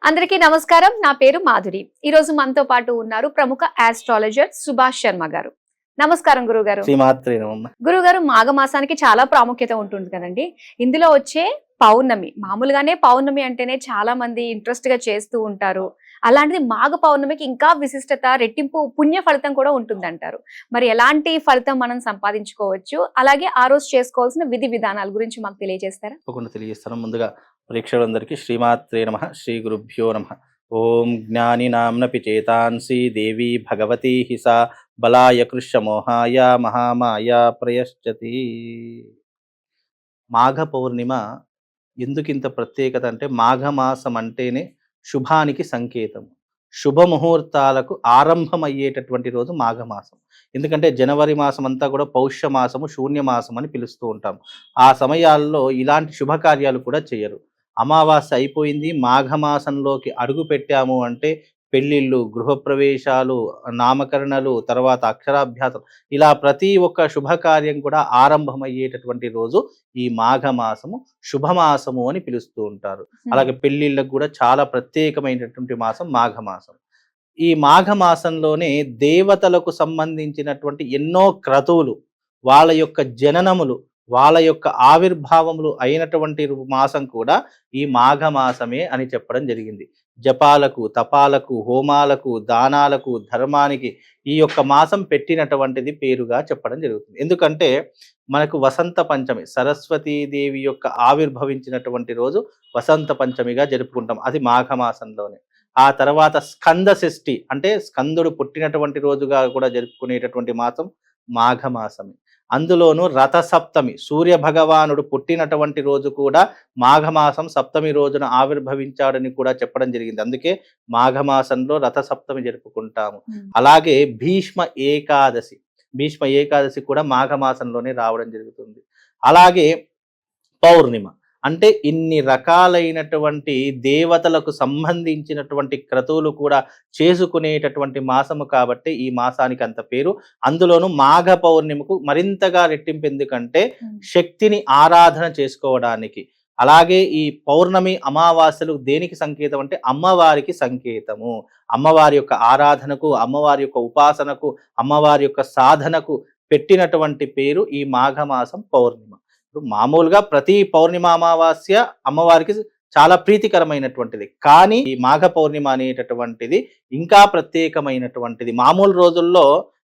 అందరికీ నమస్కారం. నా పేరు మాధురి. ఈ రోజు మనతో పాటు ఉన్నారు ప్రముఖ ఆస్ట్రాలజర్ సుభాష్ శర్మ గారు. నమస్కారం గురుగారు. శ్రీమాత్రే నమః. గురుగారు, మాఘమాసానికి చాలా ప్రాముఖ్యత ఉంటుంది కదండి. ఇందులో వచ్చే పౌర్ణమి, మామూలుగానే పౌర్ణమి అంటేనే చాలా మంది ఇంట్రెస్ట్ గా చేస్తూ ఉంటారు. అలాంటిది మాఘ పౌర్ణమికి ఇంకా విశిష్టత, రెట్టింపు పుణ్య ఫలితం కూడా ఉంటుందంటారు. మరి ఎలాంటి ఫలితం మనం సంపాదించుకోవచ్చు, అలాగే ఆ రోజు చేసుకోవాల్సిన విధి విధానాల గురించి మాకు తెలియజేస్తారా? తప్పకుండా తెలియజేస్తాను. ముందుగా ప్రేక్షకులందరికీ శ్రీమాత్రే నమః, శ్రీ గురుభ్యో నమః. ఓం జ్ఞాని నామ్నపి చేతాంసి దేవి భగవతి హిసా బలాయ కృష్య మోహాయ మహామాయ ప్రయశ్చతి. మాఘ పౌర్ణిమ ఎందుకింత ప్రత్యేకత అంటే, మాఘమాసం అంటేనే శుభానికి సంకేతం. శుభముహూర్తాలకు ఆరంభమయ్యేటటువంటి రోజు మాఘమాసం. ఎందుకంటే జనవరి మాసం అంతా కూడా పౌష్య మాసము, శూన్య మాసం అని పిలుస్తూ ఉంటాం. ఆ సమయాల్లో ఇలాంటి శుభకార్యాలు కూడా చేయరు. అమావాస్య అయిపోయింది, మాఘమాసంలోకి అడుగు పెట్టాము అంటే పెళ్ళిళ్ళు, గృహప్రవేశాలు, నామకరణలు, తర్వాత అక్షరాభ్యాసం, ఇలా ప్రతి ఒక్క శుభకార్యం కూడా ఆరంభమయ్యేటటువంటి రోజు ఈ మాఘమాసము, శుభమాసము అని పిలుస్తూ ఉంటారు. అలాగే పెళ్ళిళ్ళకు కూడా చాలా ప్రత్యేకమైనటువంటి మాసం మాఘమాసం. ఈ మాఘమాసంలోనే దేవతలకు సంబంధించినటువంటి ఎన్నో క్రతువులు, వాళ్ళ యొక్క జననములు, వాళ్ళ యొక్క ఆవిర్భావములు అయినటువంటి మాసం కూడా ఈ మాఘమాసమే అని చెప్పడం జరిగింది. జపాలకు, తపాలకు, హోమాలకు, దానాలకు, ధర్మానికి ఈ యొక్క మాసం పెట్టినటువంటిది పేరుగా చెప్పడం జరుగుతుంది. ఎందుకంటే మనకు వసంత పంచమి, సరస్వతీదేవి యొక్క ఆవిర్భవించినటువంటి రోజు వసంత పంచమిగా జరుపుకుంటాం. అది మాఘమాసంలోనే. ఆ తర్వాత స్కంద షష్ఠి అంటే స్కందుడు పుట్టినటువంటి రోజుగా కూడా జరుపుకునేటటువంటి మాసం మాఘమాసమే. అందులోనూ రథసప్తమి, సూర్య భగవానుడు పుట్టినటువంటి రోజు కూడా మాఘమాసం సప్తమి రోజున ఆవిర్భవించాడని కూడా చెప్పడం జరిగింది. అందుకే మాఘమాసంలో రథసప్తమి జరుపుకుంటాము. అలాగే భీష్మ ఏకాదశి కూడా మాఘమాసంలోనే రావడం జరుగుతుంది. అలాగే పౌర్ణిమ అంటే ఇన్ని రకాలైనటువంటి దేవతలకు సంబంధించినటువంటి క్రతువులు కూడా చేసుకునేటటువంటి మాసము కాబట్టి ఈ మాసానికి అంత పేరు. అందులోనూ మాఘ పౌర్ణిమకు మరింతగా రెట్టింపు. ఎందుకంటే శక్తిని ఆరాధన చేసుకోవడానికి. అలాగే ఈ పౌర్ణమి, అమావాస్యలు దేనికి సంకేతం అంటే అమ్మవారికి సంకేతము. అమ్మవారి యొక్క ఆరాధనకు, అమ్మవారి యొక్క ఉపాసనకు, అమ్మవారి యొక్క సాధనకు పెట్టినటువంటి పేరు ఈ మాఘమాసం పౌర్ణిమ. మామూలుగా ప్రతి పౌర్ణిమ, అమావాస్య అమ్మవారికి చాలా ప్రీతికరమైనటువంటిది. కానీ ఈ మాఘ పౌర్ణిమ అనేటటువంటిది ఇంకా ప్రత్యేకమైనటువంటిది. మామూలు రోజుల్లో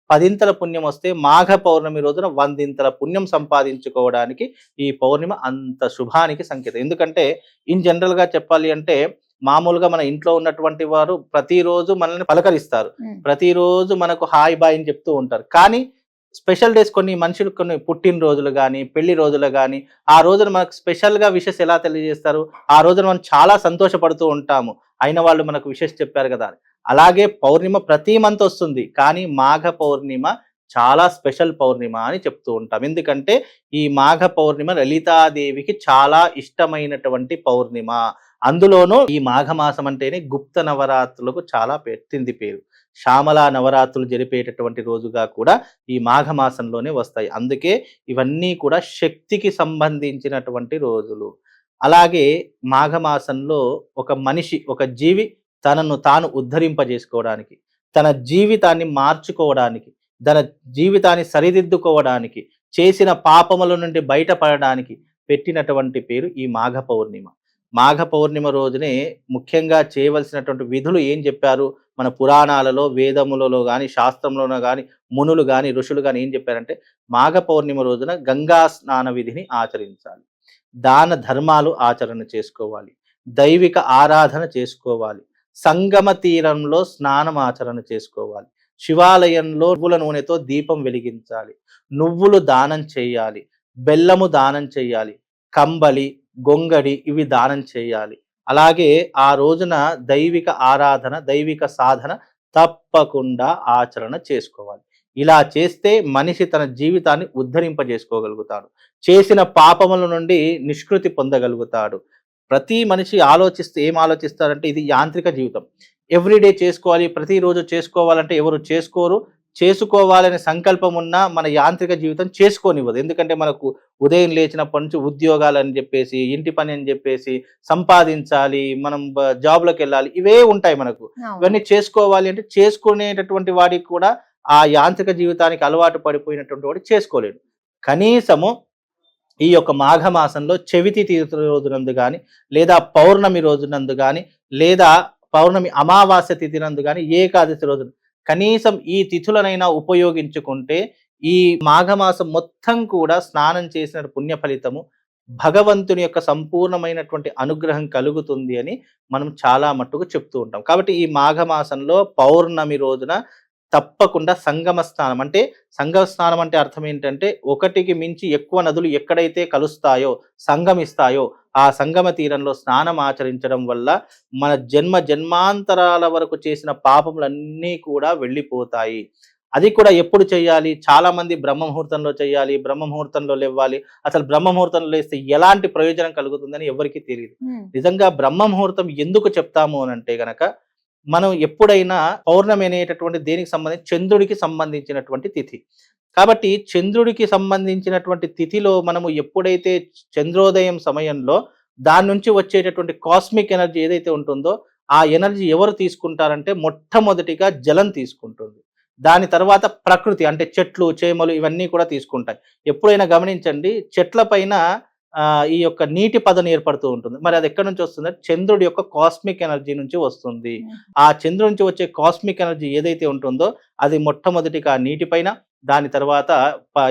10 పుణ్యం వస్తే మాఘ పౌర్ణమి రోజున 100 పుణ్యం సంపాదించుకోవడానికి ఈ పౌర్ణిమ అంత శుభానికి సంకేతం. ఎందుకంటే ఇన్ జనరల్ గా చెప్పాలి అంటే, మామూలుగా మన ఇంట్లో ఉన్నటువంటి వారు ప్రతిరోజు మనల్ని పలకరిస్తారు, ప్రతిరోజు మనకు హాయ్ బాయ్ అని చెప్తూ ఉంటారు. కానీ స్పెషల్ డేస్, కొన్ని మనుషులు కొన్ని పుట్టినరోజులు కానీ, పెళ్లి రోజులు కానీ, ఆ రోజున మనకు స్పెషల్గా విషెస్ ఎలా తెలియజేస్తారు, ఆ రోజున మనం చాలా సంతోషపడుతూ ఉంటాము, అయిన వాళ్ళు మనకు విషెస్ చెప్పారు కదా. అలాగే పౌర్ణిమ ప్రతి మంత్ వస్తుంది, కానీ మాఘ పౌర్ణిమ చాలా స్పెషల్ పౌర్ణిమ అని చెప్తూ ఉంటాం. ఎందుకంటే ఈ మాఘ పౌర్ణిమ లలితాదేవికి చాలా ఇష్టమైనటువంటి పౌర్ణిమ. అందులోనూ ఈ మాఘమాసం అంటేనే గుప్త నవరాత్రులకు చాలా పెట్టింది పేరు. శ్యామలా నవరాత్రులు జరిపేటటువంటి రోజుగా కూడా ఈ మాఘమాసంలోనే వస్తాయి. అందుకే ఇవన్నీ కూడా శక్తికి సంబంధించినటువంటి రోజులు. అలాగే మాఘమాసంలో ఒక మనిషి, ఒక జీవి తనను తాను ఉద్ధరింపజేసుకోవడానికి, తన జీవితాన్ని మార్చుకోవడానికి, తన జీవితాన్ని సరిదిద్దుకోవడానికి, చేసిన పాపముల నుండి బయటపడడానికి పెట్టినటువంటి పేరు ఈ మాఘ పౌర్ణిమ. మాఘ పౌర్ణిమ రోజునే ముఖ్యంగా చేయవలసినటువంటి విధులు ఏం చెప్పారు మన పురాణాలలో, వేదములలో కానీ, శాస్త్రంలోనో కానీ, మునులు కానీ, ఋషులు కానీ ఏం చెప్పారంటే, మాఘ పౌర్ణిమ రోజున గంగా స్నాన విధిని ఆచరించాలి, దాన ధర్మాలు ఆచరణ చేసుకోవాలి, దైవిక ఆరాధన చేసుకోవాలి, సంగమ తీరంలో స్నానం ఆచరణ చేసుకోవాలి, శివాలయంలో నువ్వుల నూనెతో దీపం వెలిగించాలి, నువ్వులు దానం చేయాలి, బెల్లము దానం చేయాలి, కంబలి, గొంగడి ఇవి దానం చేయాలి. అలాగే ఆ రోజున దైవిక ఆరాధన, దైవిక సాధన తప్పకుండా ఆచరణ చేసుకోవాలి. ఇలా చేస్తే మనిషి తన జీవితాన్ని ఉద్ధరింపజేసుకోగలుగుతాడు, చేసిన పాపముల నుండి నిష్కృతి పొందగలుగుతాడు. ప్రతి మనిషి ఏం ఆలోచిస్తారంటే, ఇది యాంత్రిక జీవితం, ఎవ్రీడే చేసుకోవాలి, ప్రతిరోజు చేసుకోవాలంటే ఎవరు చేసుకోరు. చేసుకోవాలనే సంకల్పం ఉన్నా మన యాంత్రిక జీవితం చేసుకోనివ్వదు. ఎందుకంటే మనకు ఉదయం లేచినప్పటి నుంచి ఉద్యోగాలని చెప్పేసి, ఇంటి పని అని చెప్పేసి, సంపాదించాలి, మనం జాబ్‌లోకి వెళ్ళాలి, ఇవే ఉంటాయి మనకు. అవును. ఇవన్నీ చేసుకోవాలి అంటే చేసుకునేటటువంటి వాడికి కూడా ఆ యాంత్రిక జీవితానికి అలవాటు పడిపోయినటువంటి వాడు చేసుకోలేడు. కనీసము ఈ యొక్క మాఘమాసంలో చవితి తిథి రోజునందు గాని, లేదా పౌర్ణమి రోజునందు గాని, లేదా పౌర్ణమి అమావాస్య తిథి నందు గాని, ఏకాదశి రోజున కనీసం ఈ తిథులనైనా ఉపయోగించుకుంటే ఈ మాఘమాసం మొత్తం కూడా స్నానం చేసిన పుణ్య ఫలితము, భగవంతుని యొక్క సంపూర్ణమైనటువంటి అనుగ్రహం కలుగుతుంది అని మనం చాలా మట్టుకు చెప్తూ ఉంటాం. కాబట్టి ఈ మాఘమాసంలో పౌర్ణమి రోజున తప్పకుండా సంగమ స్నానం, అంటే సంగమ స్నానం అంటే అర్థం ఏంటంటే ఒకటికి మించి ఎక్కువ నదులు ఎక్కడైతే కలుస్తాయో, సంగమిస్తాయో ఆ సంగమ తీరంలో స్నానం ఆచరించడం వల్ల మన జన్మాంతరాల వరకు చేసిన పాపములన్నీ కూడా వెళ్ళిపోతాయి. అది కూడా ఎప్పుడు చేయాలి? చాలా మంది బ్రహ్మ ముహూర్తంలో చేయాలి, బ్రహ్మ ముహూర్తంలో లేవాలి. అసలు బ్రహ్మ ముహూర్తంలో లేస్తే ఎలాంటి ప్రయోజనం కలుగుతుందని ఎవరికీ తెలియదు. నిజంగా బ్రహ్మ ముహూర్తం ఎందుకు చెప్తాము అనంటే గనక, మనం ఎప్పుడైనా పౌర్ణమి అనేటటువంటి దేనికి సంబంధించి చంద్రుడికి సంబంధించినటువంటి తిథి. కాబట్టి చంద్రుడికి సంబంధించినటువంటి తిథిలో మనము ఎప్పుడైతే చంద్రోదయం సమయంలో దాని నుంచి వచ్చేటటువంటి కాస్మిక్ ఎనర్జీ ఏదైతే ఉంటుందో ఆ ఎనర్జీ ఎవరు తీసుకుంటారంటే మొట్టమొదటిగా జలం తీసుకుంటుంది. దాని తర్వాత ప్రకృతి అంటే చెట్లు, చేమలు ఇవన్నీ కూడా తీసుకుంటాయి. ఎప్పుడైనా గమనించండి, చెట్ల పైన ఈ యొక్క నీటి పదం ఏర్పడుతూ ఉంటుంది. మరి అది ఎక్కడి నుంచి వస్తుంది? చంద్రుడి యొక్క కాస్మిక్ ఎనర్జీ నుంచి వస్తుంది. ఆ చంద్రుడి నుంచి వచ్చే కాస్మిక్ ఎనర్జీ ఏదైతే ఉంటుందో అది మొట్టమొదటిగా నీటి పైన, దాని తర్వాత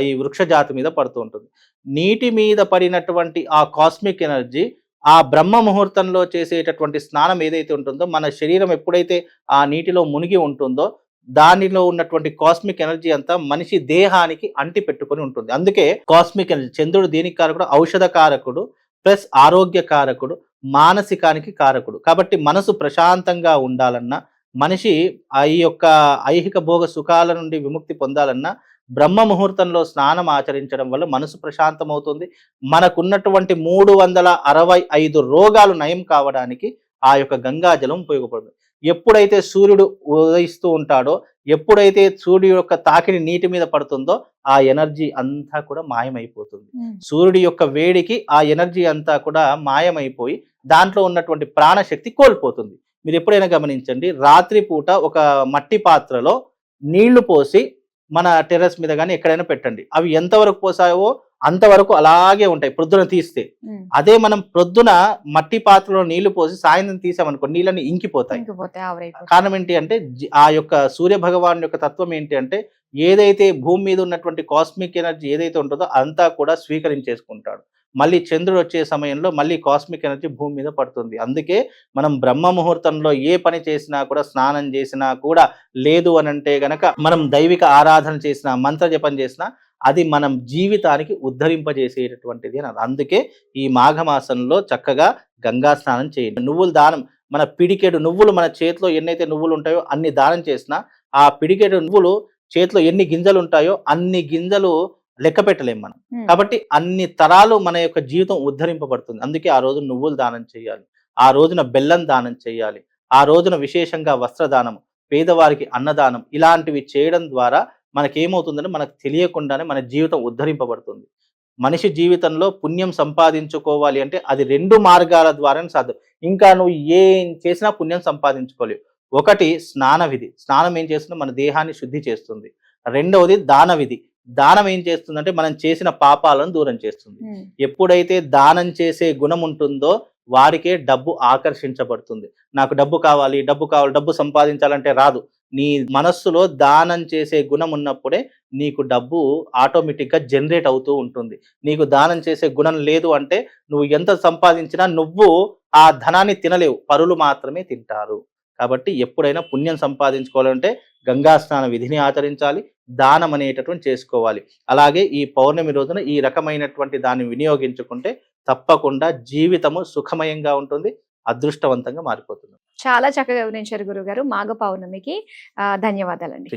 ఈ వృక్ష జాతి మీద పడుతూ ఉంటుంది. నీటి మీద పడినటువంటి ఆ కాస్మిక్ ఎనర్జీ ఆ బ్రహ్మ ముహూర్తంలో చేసేటటువంటి స్నానం ఏదైతే ఉంటుందో, మన శరీరం ఎప్పుడైతే ఆ నీటిలో మునిగి ఉంటుందో దానిలో ఉన్నటువంటి కాస్మిక్ ఎనర్జీ అంతా మనిషి దేహానికి అంటి పెట్టుకొని ఉంటుంది. అందుకే కాస్మిక్ ఎనర్జీ, చంద్రుడు దేనికి కారకుడు? ఔషధ కారకుడు ప్లస్ ఆరోగ్య కారకుడు, మానసికానికి కారకుడు. కాబట్టి మనసు ప్రశాంతంగా ఉండాలన్నా, మనిషి ఈ యొక్క ఐహిక భోగ సుఖాల నుండి విముక్తి పొందాలన్నా బ్రహ్మ ముహూర్తంలో స్నానం ఆచరించడం వల్ల మనసు ప్రశాంతం అవుతుంది. మనకున్నటువంటి 365 రోగాలు నయం కావడానికి ఆ యొక్క గంగాజలం ఉపయోగపడుతుంది. ఎప్పుడైతే సూర్యుడు ఉదయిస్తూ ఉంటాడో, ఎప్పుడైతే సూర్యుడు యొక్క తాకిడి నీటి మీద పడుతుందో ఆ ఎనర్జీ అంతా కూడా మాయమైపోతుంది. సూర్యుడి యొక్క వేడికి ఆ ఎనర్జీ అంతా కూడా మాయమైపోయి దాంట్లో ఉన్నటువంటి ప్రాణశక్తి కోల్పోతుంది. మీరు ఎప్పుడైనా గమనించండి, రాత్రి పూట ఒక మట్టి పాత్రలో నీళ్లు పోసి మన టెర్రస్ మీద కానీ ఎక్కడైనా పెట్టండి, అవి ఎంతవరకు పోసావో అంతవరకు అలాగే ఉంటాయి ప్రొద్దున తీస్తే. అదే మనం ప్రొద్దున మట్టి పాత్రలో నీళ్లు పోసి సాయంత్రం తీసామనుకో నీళ్ళని ఇంకిపోతాయి. కారణం ఏంటి అంటే ఆ యొక్క సూర్య భగవాన్ యొక్క తత్వం ఏంటి అంటే, ఏదైతే భూమి మీద ఉన్నటువంటి కాస్మిక్ ఎనర్జీ ఏదైతే ఉంటుందో అంతా కూడా స్వీకరించేసుకుంటాడు. మళ్ళీ చంద్రుడు వచ్చే సమయంలో మళ్ళీ కాస్మిక్ ఎనర్జీ భూమి మీద పడుతుంది. అందుకే మనం బ్రహ్మ ముహూర్తంలో ఏ పని చేసినా కూడా, స్నానం చేసినా కూడా, లేదు అనంటే గనక మనం దైవిక ఆరాధన చేసినా, మంత్ర జపం చేసినా అది మనం జీవితానికి ఉద్ధరింపజేసేటటువంటిది అని. అందుకే ఈ మాఘమాసంలో చక్కగా గంగా స్నానం చేయండి. నువ్వులు దానం, మన పిడికెడు నువ్వులు మన చేతిలో ఎన్నైతే నువ్వులు ఉంటాయో అన్ని దానం చేసినా ఆ పిడికెడు నువ్వులు చేతిలో ఎన్ని గింజలు ఉంటాయో అన్ని గింజలు లెక్క పెట్టలేం మనం. కాబట్టి అన్ని తరాలు మన యొక్క జీవితం ఉద్ధరింపబడుతుంది. అందుకే ఆ రోజు నువ్వులు దానం చేయాలి, ఆ రోజున బెల్లం దానం చేయాలి, ఆ రోజున విశేషంగా వస్త్రదానం, పేదవారికి అన్నదానం, ఇలాంటివి చేయడం ద్వారా మనకేమవుతుందంటే మనకు తెలియకుండానే మన జీవితం ఉద్ధరింపబడుతుంది. మనిషి జీవితంలో పుణ్యం సంపాదించుకోవాలి అంటే అది 2 మార్గాల ద్వారానే సాధ్యం. ఇంకా నువ్వు ఏం చేసినా పుణ్యం సంపాదించుకోలేవు. ఒకటి స్నాన విధి, స్నానం ఏం చేస్తుందో మన దేహాన్ని శుద్ధి చేస్తుంది. రెండవది దాన విధి, దానం ఏం చేస్తుందంటే మనం చేసిన పాపాలను దూరం చేస్తుంది. ఎప్పుడైతే దానం చేసే గుణం ఉంటుందో వారికే డబ్బు ఆకర్షించబడుతుంది. నాకు డబ్బు కావాలి, డబ్బు సంపాదించాలంటే రాదు. నీ మనస్సులో దానం చేసే గుణం ఉన్నప్పుడే నీకు డబ్బు ఆటోమేటిక్గా జనరేట్ అవుతూ ఉంటుంది. నీకు దానం చేసే గుణం లేదు అంటే నువ్వు ఎంత సంపాదించినా నువ్వు ఆ ధనాన్ని తినలేవు, పరులు మాత్రమే తింటారు. కాబట్టి ఎప్పుడైనా పుణ్యం సంపాదించుకోవాలంటే గంగా స్నాన విధిని ఆచరించాలి, దానం అనేటటువంటి చేసుకోవాలి. అలాగే ఈ పౌర్ణమి రోజున ఈ రకమైనటువంటి దాన్ని వినియోగించుకుంటే తప్పకుండా జీవితము సుఖమయంగా ఉంటుంది, అదృష్టవంతంగా మారిపోతుంది. చాలా చక్కగా వివరించారు గురుగారు. మాఘ పౌర్ణమికి ధన్యవాదాలండి.